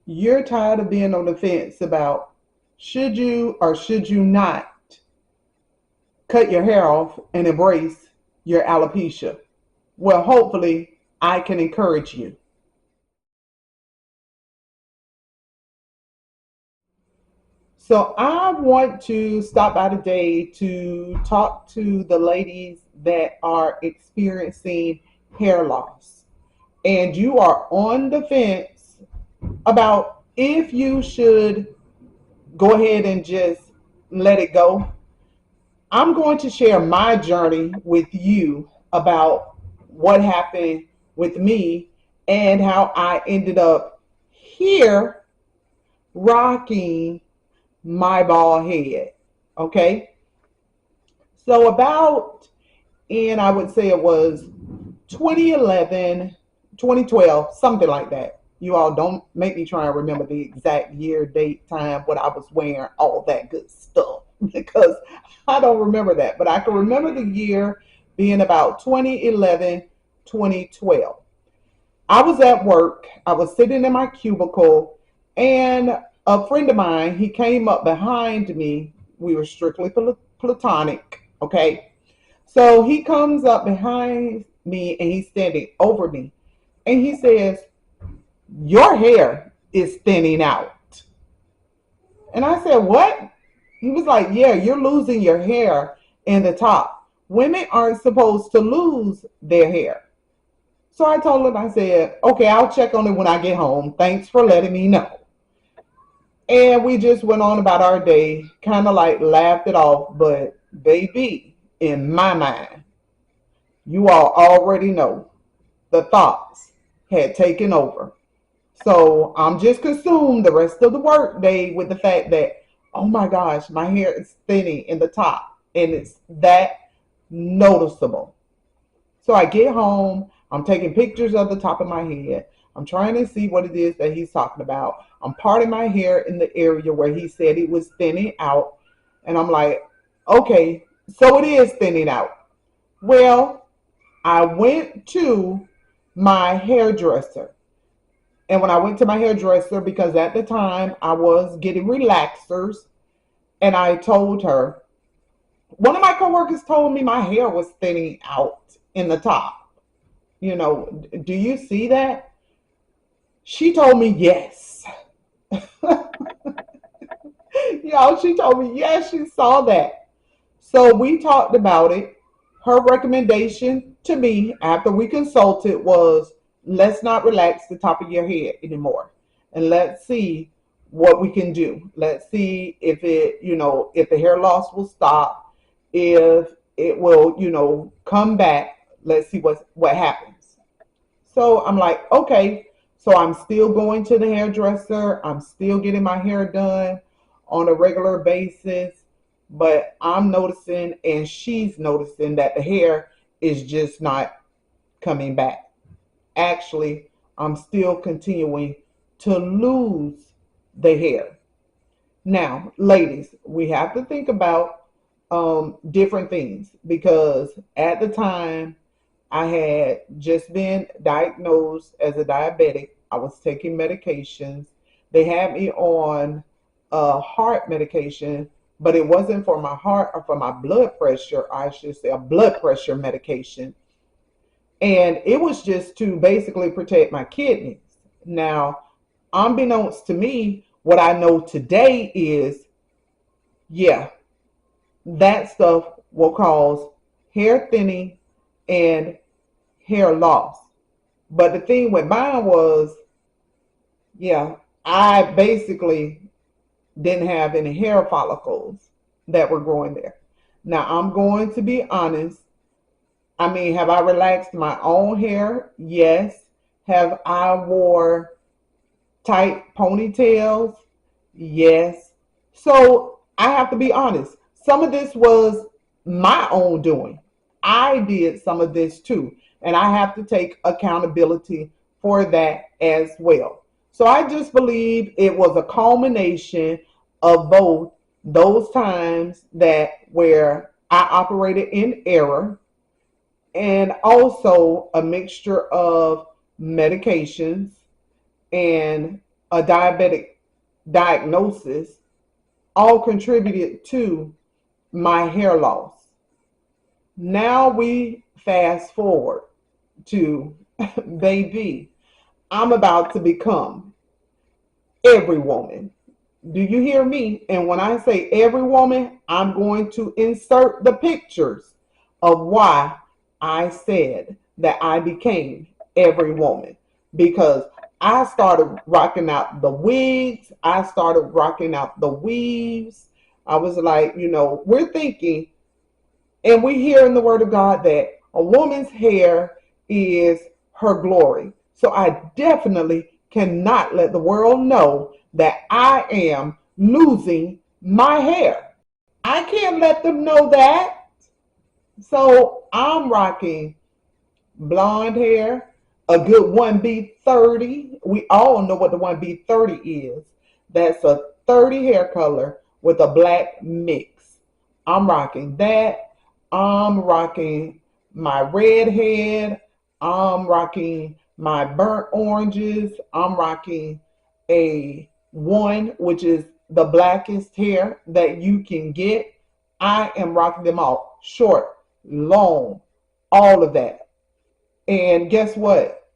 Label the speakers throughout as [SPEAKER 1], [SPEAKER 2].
[SPEAKER 1] You're tired of being on the fence about should you or should you not cut your hair off and embrace your alopecia. Well, hopefully, I can encourage you. So, I want to stop by today to talk to the ladies that are experiencing hair loss. And you are on the fence about if you should go ahead and just let it go. I'm going to share my journey with you about what happened with me and how I ended up here rocking my bald head. Okay. So, about in, I would say it was 2011, 2012, something like that. You all don't make me try and remember the exact year, date, time, what I was wearing, all that good stuff, because I don't remember that. But I can remember the year being about 2011, 2012. I was at work, I was sitting in my cubicle, and a friend of mine, he came up behind me. We were strictly platonic, okay? So he comes up behind me and he's standing over me. And he says, "Your hair is thinning out." And I said, "What?" He was like, "Yeah, you're losing your hair in the top. Women aren't supposed to lose their hair." So I told him, I said, "Okay, I'll check on it when I get home. Thanks for letting me know." And we just went on about our day, kind of like laughed it off. But baby, in my mind, you all already know the thoughts had taken over. So I'm just consumed the rest of the work day with the fact that, oh my gosh, my hair is thinning in the top and it's that noticeable. So I get home, I'm taking pictures of the top of my head. I'm trying to see what it is that he's talking about. I'm parting my hair in the area where he said it was thinning out. And I'm like, okay, so it is thinning out. Well, I went to my hairdresser. And when I went to my hairdresser, because at the time I was getting relaxers, and I told her, one of my coworkers told me my hair was thinning out in the top. Do you see that? She told me yes. Y'all, she told me yes, she saw that. So we talked about it. Her recommendation to me after we consulted was, let's not relax the top of your head anymore. And let's see what we can do. Let's see if if the hair loss will stop, if it will, come back. Let's see what happens. So I'm like, okay. So I'm still going to the hairdresser. I'm still getting my hair done on a regular basis. But I'm noticing, and she's noticing, that the hair is just not coming back. Actually, I'm still continuing to lose the hair. Now, ladies, we have to think about different things, because at the time I had just been diagnosed as a diabetic. I was taking medications. They had me on a heart medication, but it wasn't for my heart or for my blood pressure. I should say a blood pressure medication. And it was just to basically protect my kidneys. Now, unbeknownst to me, what I know today is, yeah, that stuff will cause hair thinning and hair loss. But the thing with mine was, yeah, I basically didn't have any hair follicles that were growing there. Now, I'm going to be honest. I mean, have I relaxed my own hair? Yes. Have I wore tight ponytails? Yes. So I have to be honest. Some of this was my own doing. I did some of this too. And I have to take accountability for that as well. So I just believe it was a culmination of both those times that where I operated in error, and also a mixture of medications and a diabetic diagnosis, all contributed to my hair loss. Now we fast forward to baby, I'm about to become every woman. Do you hear me? And when I say every woman, I'm going to insert the pictures of why I said that I became every woman. Because I started rocking out the wigs, I started rocking out the weaves. I was like, we're thinking and we hear in the Word of God that a woman's hair is her glory. So I definitely cannot let the world know that I am losing my hair. I can't let them know that. So I'm rocking blonde hair, a good 1B30. We all know what the 1B30 is. That's a 30 hair color with a black mix. I'm rocking that. I'm rocking my red head. I'm rocking my burnt oranges. I'm rocking a one, which is the blackest hair that you can get. I am rocking them all. Short, long, all of that. And guess what?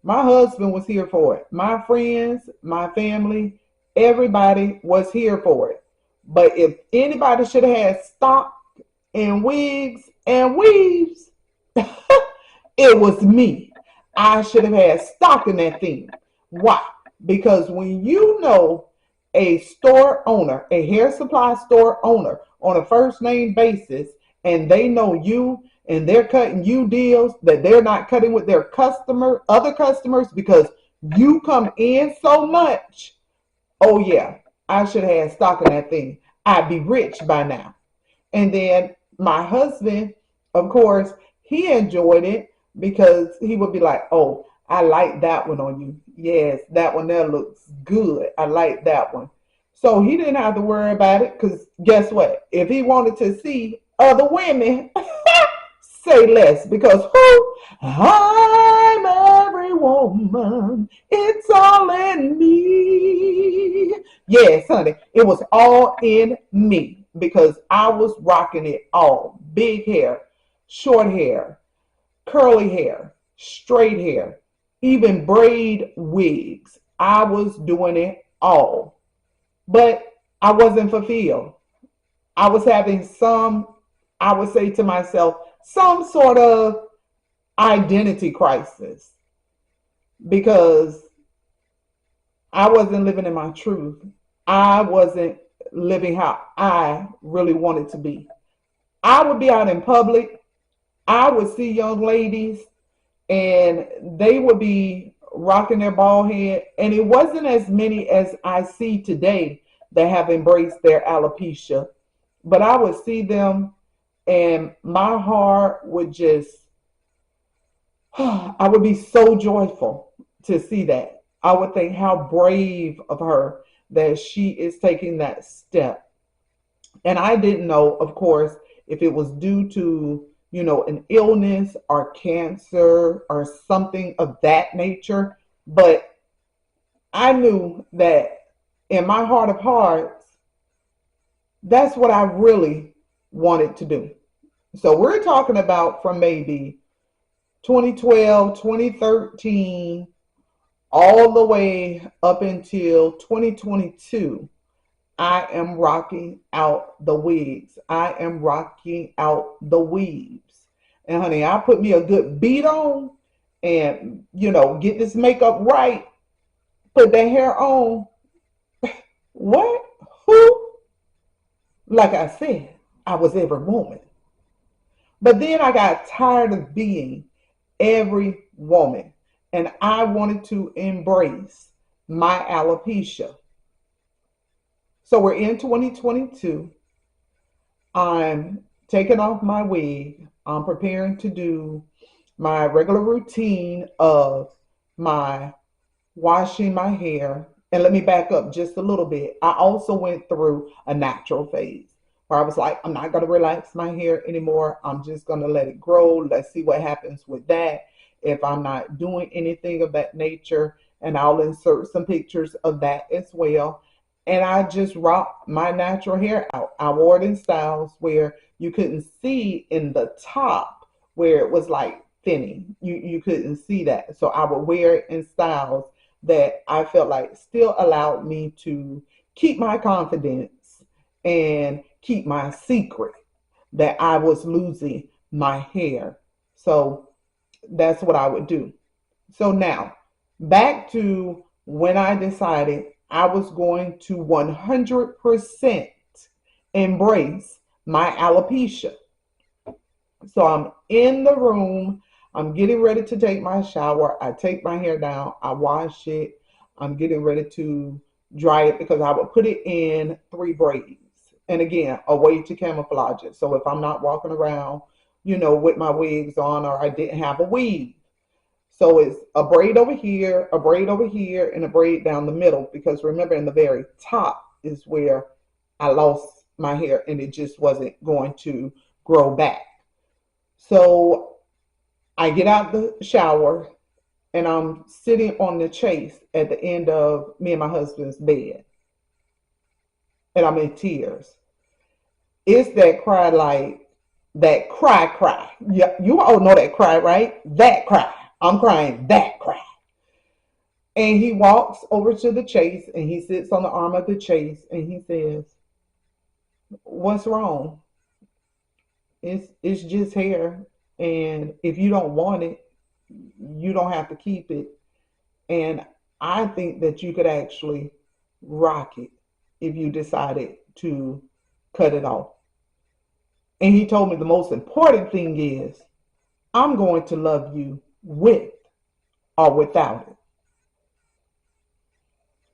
[SPEAKER 1] My husband was here for it. My friends, my family, everybody was here for it. But if anybody should have had stock and wigs and weaves, it was me. I should have had stock in that thing. Why? Because when you know a store owner, a hair supply store owner on a first name basis, and they know you and they're cutting you deals that they're not cutting with their other customers because you come in so much. Oh yeah, I should have had stock in that thing. I'd be rich by now. And then my husband, of course, he enjoyed it because he would be like, oh, I like that one on you. Yes, that one there looks good. I like that one. So he didn't have to worry about it because guess what? If he wanted to see other women, say less because who? I'm every woman. It's all in me. Yes, honey, it was all in me because I was rocking it all. Big hair, short hair, curly hair, straight hair, even braid wigs. I was doing it all. But I wasn't fulfilled. I was having I would say to myself, some sort of identity crisis because I wasn't living in my truth. I wasn't living how I really wanted to be. I would be out in public. I would see young ladies and they would be rocking their bald head. And it wasn't as many as I see today that have embraced their alopecia. But I would see them and my heart would just, I would be so joyful to see that. I would think how brave of her that she is taking that step. And I didn't know, of course, if it was due to, an illness or cancer or something of that nature. But I knew that in my heart of hearts, that's what I really wanted to do. So we're talking about from maybe 2012, 2013, all the way up until 2022. I am rocking out the wigs. I am rocking out the weaves. And honey, I put me a good beat on and, get this makeup right, put that hair on. What? Who? Like I said, I was every woman. But then I got tired of being every woman and I wanted to embrace my alopecia. So we're in 2022. I'm taking off my wig. I'm preparing to do my regular routine of my washing my hair. And let me back up just a little bit. I also went through a natural phase where I was like, I'm not going to relax my hair anymore. I'm just going to let it grow. Let's see what happens with that if I'm not doing anything of that nature. and I'll insert some pictures of that as well. And I just rock my natural hair out. I wore it in styles where you couldn't see in the top where it was like thinning. You couldn't see that. So I would wear it in styles that I felt like still allowed me to keep my confidence and keep my secret that I was losing my hair. So that's what I would do. So now, back to when I decided I was going to 100% embrace my alopecia. So I'm in the room. I'm getting ready to take my shower. I take my hair down. I wash it. I'm getting ready to dry it because I would put it in three braids. And again, a way to camouflage it. So if I'm not walking around, with my wigs on, or I didn't have a weave. So it's a braid over here, a braid over here, and a braid down the middle. Because remember, in the very top is where I lost my hair and it just wasn't going to grow back. So I get out the shower and I'm sitting on the chase at the end of me and my husband's bed. And I'm in tears. It's that cry, like that cry. Yeah, you all know that cry, right? That cry. I'm crying that cry. And he walks over to the chase and he sits on the arm of the chase and he says, "What's wrong? It's just hair. And if you don't want it, you don't have to keep it. And I think that you could actually rock it if you decided to cut it off." And he told me the most important thing is, I'm going to love you with or without it.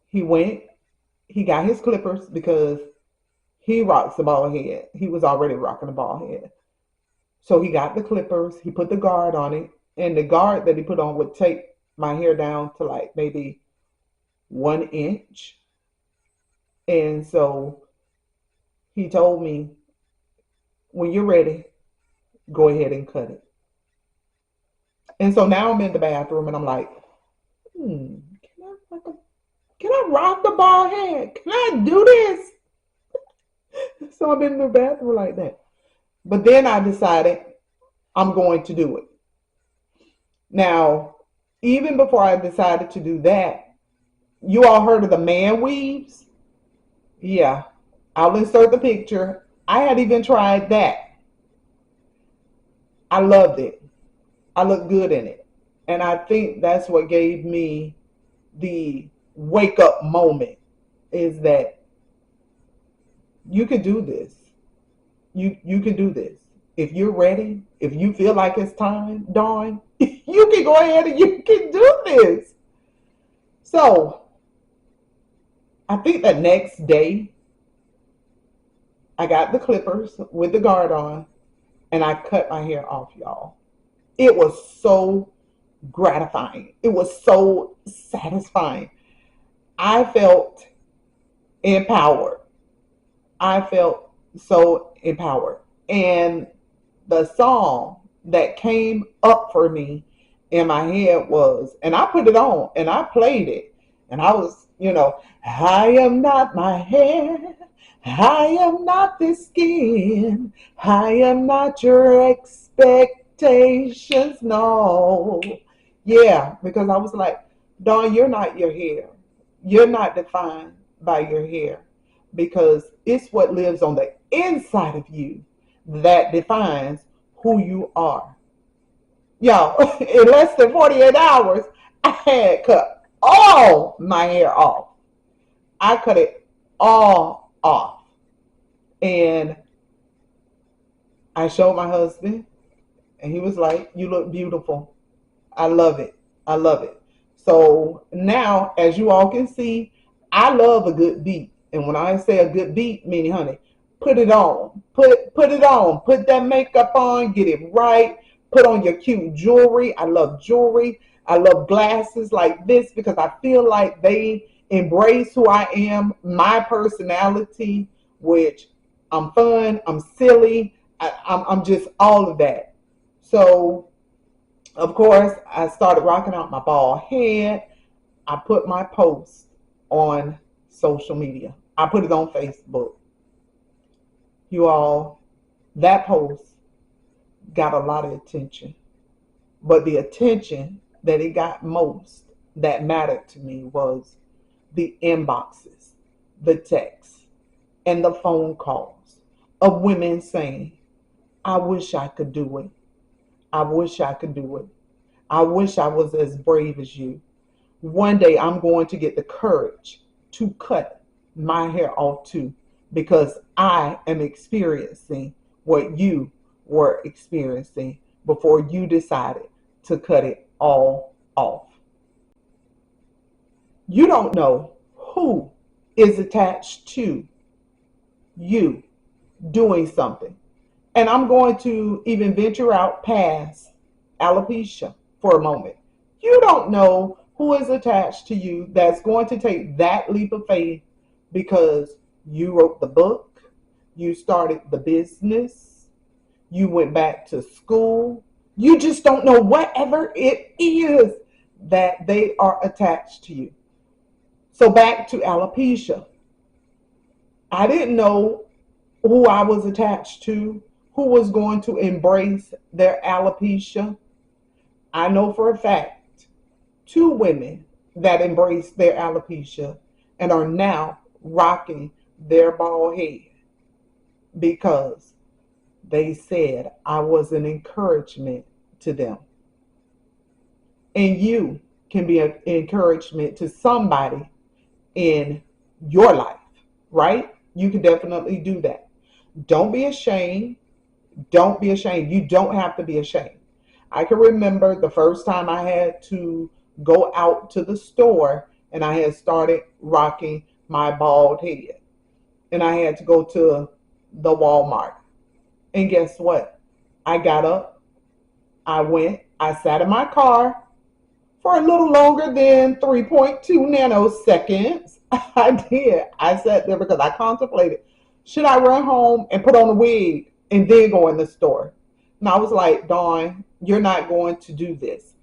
[SPEAKER 1] He went, he got his clippers because he rocks the bald head. He was already rocking the bald head. So he got the clippers, he put the guard on it, and the guard that he put on would take my hair down to like maybe 1 inch. And so he told me, when you're ready, go ahead and cut it. And so now I'm in the bathroom and I'm like, can I rock the bald head? Can I do this? So I'm in the bathroom like that. But then I decided I'm going to do it. Now, even before I decided to do that, you all heard of the man weaves? Yeah, I'll insert the picture. I had even tried that. I loved it. I looked good in it. And I think that's what gave me the wake up moment, is that you could do this. You can do this. If you're ready, if you feel like it's time, Dawn, you can go ahead and you can do this. So I think the next day I got the clippers with the guard on and I cut my hair off, y'all. It was so gratifying. It was so satisfying. I felt empowered. I felt so empowered. And the song that came up for me in my head was, and I put it on and I played it. And I was, I am not my hair. I am not the skin. I am not your expectations. No. Yeah, because I was like, Dawn, you're not your hair. You're not defined by your hair, because it's what lives on the inside of you that defines who you are. Y'all, in less than 48 hours, I had cut all my hair off. I cut it all off. And I showed my husband, and he was like, "You look beautiful. I love it. I love it." So now, as you all can see, I love a good beat. And when I say a good beat, meaning, honey, put it on. Put it on. Put that makeup on. Get it right. Put on your cute jewelry. I love jewelry. I love glasses like this because I feel like they embrace who I am, my personality, which I'm fun, I'm silly, I'm just all of that. So, of course, I started rocking out my bald head. I put my post on social media. I put it on Facebook. You all, that post got a lot of attention. But the attention that it got most that mattered to me was the inboxes, the texts, and the phone calls of women saying, I wish I could do it. I wish I could do it. I wish I was as brave as you. One day I'm going to get the courage to cut my hair off too, because I am experiencing what you were experiencing before you decided to cut it all off. You don't know who is attached to you doing something. And I'm going to even venture out past alopecia for a moment. You don't know who is attached to you that's going to take that leap of faith because you wrote the book, you started the business, you went back to school. You just don't know whatever it is that they are attached to you. So back to alopecia. I didn't know who I was attached to, who was going to embrace their alopecia. I know for a fact 2 women that embraced their alopecia and are now rocking their bald head because they said I was an encouragement to them. And you can be an encouragement to somebody in your life, right? You can definitely do that. Don't be ashamed. Don't be ashamed. You don't have to be ashamed. I can remember the first time I had to go out to the store and I had started rocking my bald head. And I had to go to the Walmart. And guess what? I got up, I went, I sat in my car for a little longer than 3.2 nanoseconds. I did. I sat there because I contemplated, should I run home and put on a wig and then go in the store? And I was like, Dawn, you're not going to do this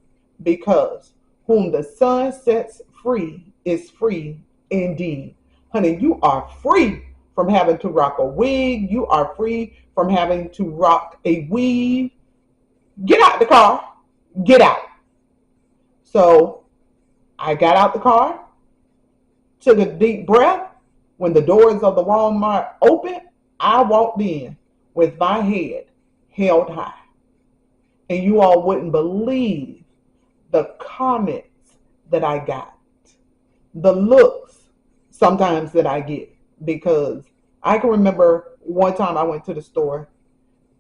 [SPEAKER 1] because whom the sun sets free is free indeed. Honey, you are free from having to rock a wig. You are free from having to rock a weave. Get out the car. Get out. So I got out the car, took a deep breath. When the doors of the Walmart opened, I walked in with my head held high. And you all wouldn't believe the comments that I got, the looks sometimes that I get, because I can remember one time I went to the store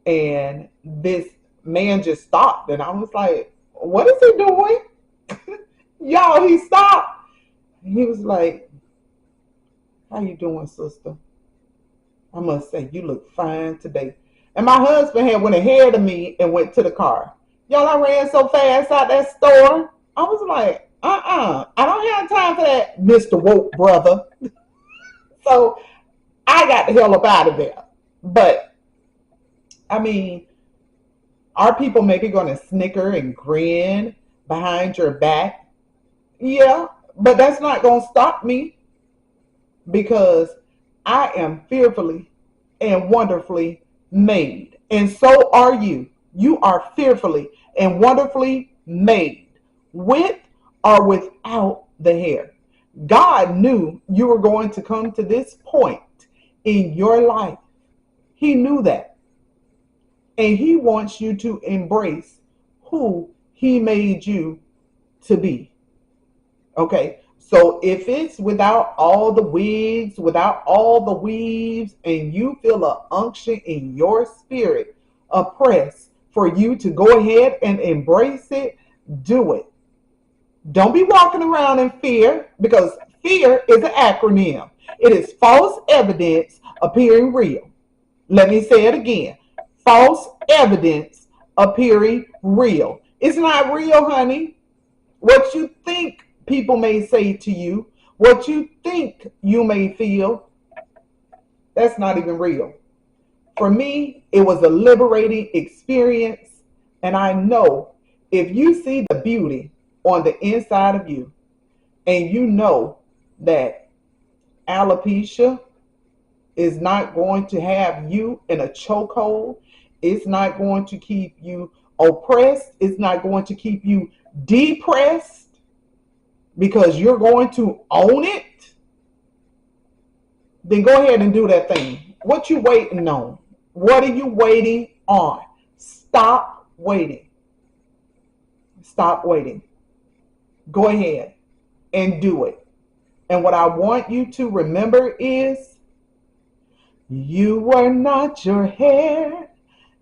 [SPEAKER 1] and this man just stopped and I was like, what is he doing? Y'all, he stopped. He was like, how you doing, sister? I must say, you look fine today. And my husband had went ahead of me and went to the car. Y'all, I ran so fast out that store. I was like, I don't have time for that, Mr. Woke brother. So I got the hell up out of there. But, I mean, are people maybe going to snicker and grin behind your back? Yeah, but that's not going to stop me because I am fearfully and wonderfully made. And so are you. You are fearfully and wonderfully made, with or without the hair. God knew you were going to come to this point in your life. He knew that. And he wants you to embrace who he made you to be. Okay, so if it's without all the wigs, without all the weaves, and you feel an unction in your spirit, a press for you to go ahead and embrace it, do it. Don't be walking around in fear, because fear is an acronym. It is false evidence appearing real. Let me say it again. False evidence appearing real. It's not real, honey. What you think people may say to you, what you think you may feel, that's not even real. For me, it was a liberating experience. And I know if you see the beauty on the inside of you, and you know that alopecia is not going to have you in a chokehold. It's not going to keep you oppressed. It's not going to keep you depressed because you're going to own it. Then go ahead and do that thing. What you waiting on? What are you waiting on? Stop waiting. Stop waiting. Go ahead and do it. And what I want you to remember is you were not your hair.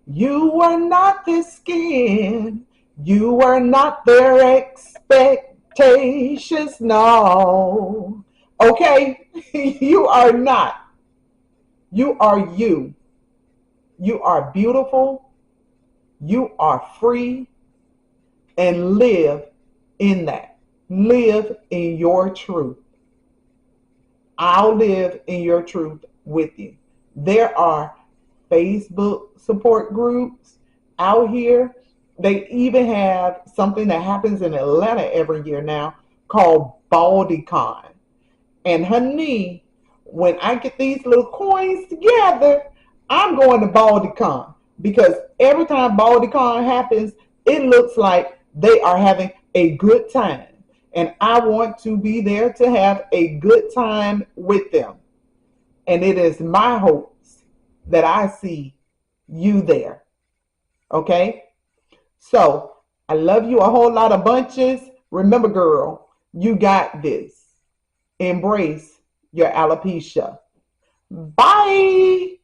[SPEAKER 1] You were not their skin. You were not their expectations. No. Okay? You are not. You are you. You are beautiful. You are free. And live in that. Live in your truth. I'll live in your truth with you. There are Facebook support groups out here. They even have something that happens in Atlanta every year now called BaldyCon. And honey, when I get these little coins together, I'm going to BaldyCon because every time BaldyCon happens, it looks like they are having a good time. And I want to be there to have a good time with them. And it is my hopes that I see you there. Okay? So I love you a whole lot of bunches. Remember, girl, you got this. Embrace your alopecia. Bye.